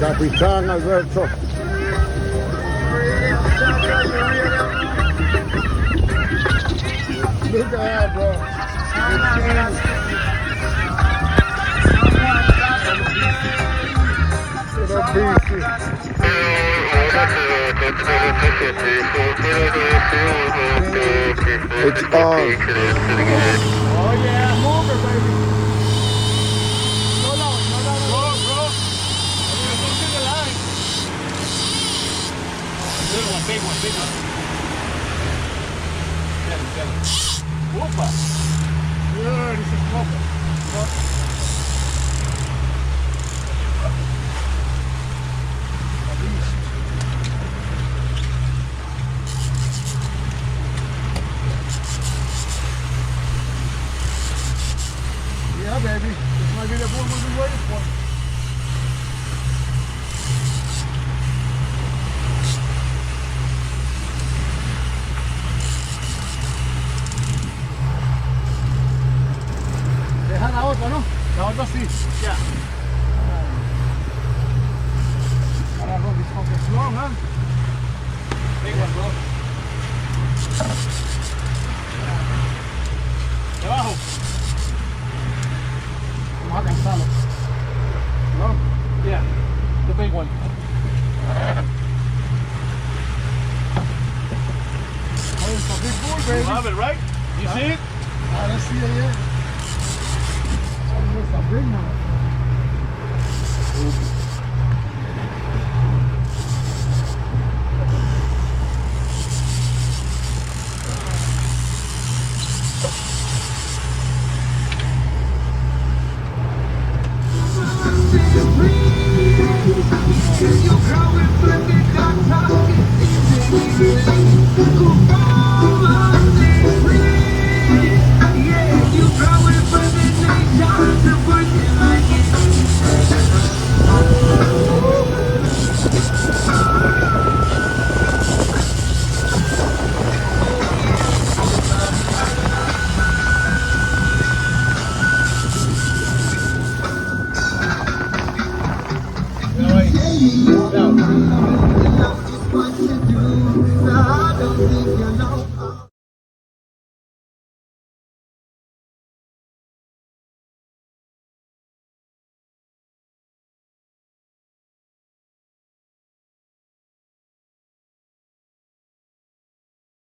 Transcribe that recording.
Capitán Alberto. Look at that, bro. It's on. Oh yeah, move it, baby. Slow down, bro. Don't see the line. Big one, big one, big one. Get him. Opa. Yeah, this is proper. Yeah, baby. This might be the one we've been waiting for. Deja la otra, ¿no? La otra sí. Yeah. Ahora, bro, this one gets long, huh? Big one, bro. Debajo. Vamos a cansarlo. No? Yeah. The big one. Oh, it's a big bull, baby. You love it, right? You see it? I don't see it yet. Oh, it's a big one. No.